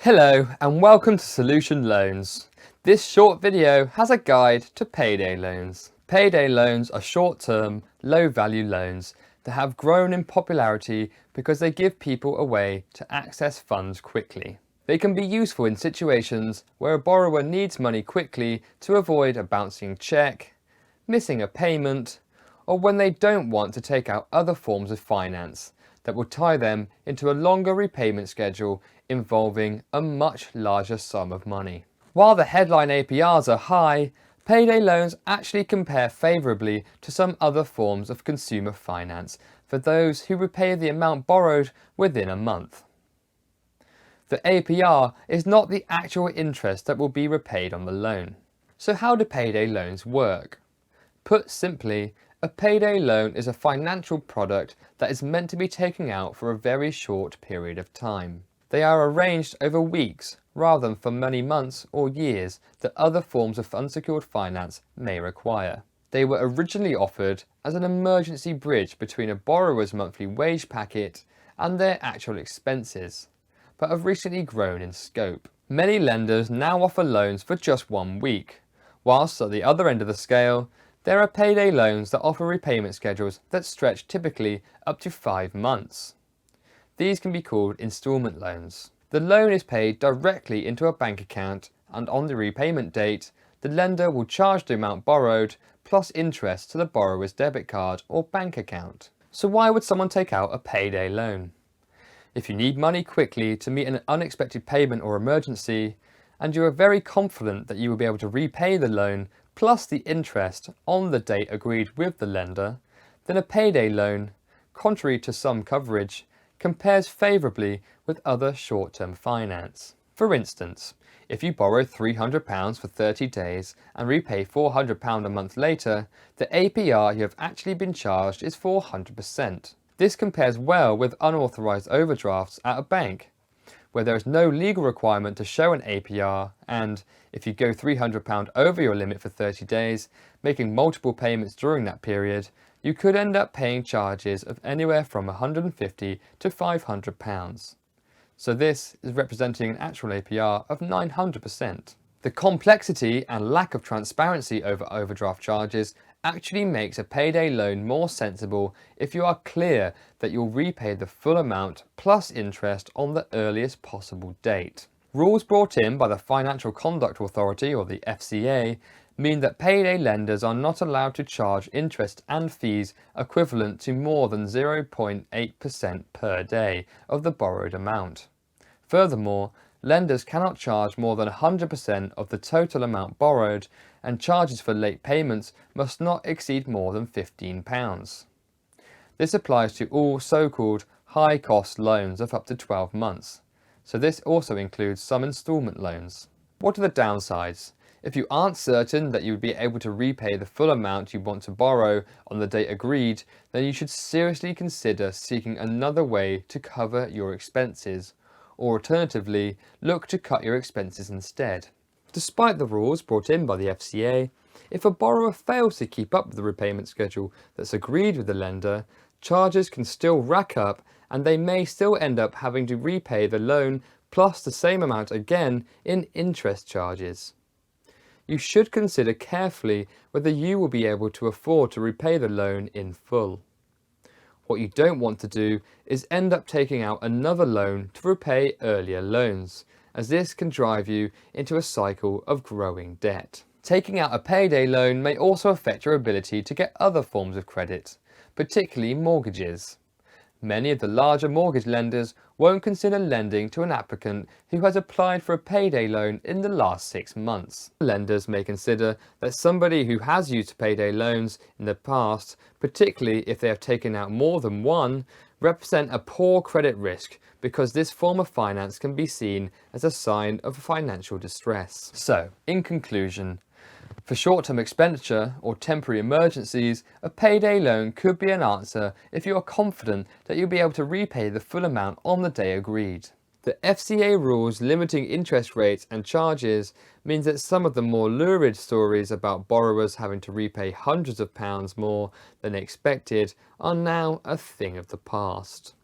Hello and welcome to Solution Loans. This short video has a guide to payday loans. Payday loans are short-term, low-value loans that have grown in popularity because they give people a way to access funds quickly. They can be useful in situations where a borrower needs money quickly to avoid a bouncing cheque, missing a payment, or when they don't want to take out other forms of finance that will tie them into a longer repayment schedule involving a much larger sum of money. While the headline APRs are high, payday loans actually compare favourably to some other forms of consumer finance for those who repay the amount borrowed within a month. The APR is not the actual interest that will be repaid on the loan. So how do payday loans work? Put simply, a payday loan is a financial product that is meant to be taken out for a very short period of time. They are arranged over weeks rather than for many months or years that other forms of unsecured finance may require. They were originally offered as an emergency bridge between a borrower's monthly wage packet and their actual expenses, but have recently grown in scope. Many lenders now offer loans for just 1 week, whilst at the other end of the scale, there are payday loans that offer repayment schedules that stretch typically up to 5 months. These can be called instalment loans. The loan is paid directly into a bank account, and on the repayment date, the lender will charge the amount borrowed plus interest to the borrower's debit card or bank account. So why would someone take out a payday loan? If you need money quickly to meet an unexpected payment or emergency, and you are very confident that you will be able to repay the loan plus the interest on the date agreed with the lender, then a payday loan, contrary to some coverage, compares favourably with other short-term finance. For instance, if you borrow £300 for 30 days and repay £400 a month later, the APR you have actually been charged is 400%. This compares well with unauthorised overdrafts at a bank, where there is no legal requirement to show an APR, and if you go £300 over your limit for 30 days, making multiple payments during that period, you could end up paying charges of anywhere from £150 to £500. So this is representing an actual APR of 900%. The complexity and lack of transparency over overdraft charges actually makes a payday loan more sensible if you are clear that you'll repay the full amount plus interest on the earliest possible date. Rules brought in by the Financial Conduct Authority, or the FCA, mean that payday lenders are not allowed to charge interest and fees equivalent to more than 0.8% per day of the borrowed amount. Furthermore, lenders cannot charge more than 100% of the total amount borrowed, and charges for late payments must not exceed more than £15. This applies to all so-called high-cost loans of up to 12 months, so this also includes some instalment loans. What are the downsides? If you aren't certain that you would be able to repay the full amount you want to borrow on the date agreed, then you should seriously consider seeking another way to cover your expenses, or alternatively, look to cut your expenses instead. Despite the rules brought in by the FCA, if a borrower fails to keep up with the repayment schedule that's agreed with the lender, charges can still rack up and they may still end up having to repay the loan plus the same amount again in interest charges. You should consider carefully whether you will be able to afford to repay the loan in full. What you don't want to do is end up taking out another loan to repay earlier loans, as this can drive you into a cycle of growing debt. Taking out a payday loan may also affect your ability to get other forms of credit, particularly mortgages. Many of the larger mortgage lenders won't consider lending to an applicant who has applied for a payday loan in the last 6 months. Lenders may consider that somebody who has used payday loans in the past, particularly if they have taken out more than one, represent a poor credit risk, because this form of finance can be seen as a sign of financial distress. So, in conclusion, for short-term expenditure or temporary emergencies, a payday loan could be an answer if you are confident that you'll be able to repay the full amount on the day agreed. The FCA rules limiting interest rates and charges means that some of the more lurid stories about borrowers having to repay hundreds of pounds more than expected are now a thing of the past.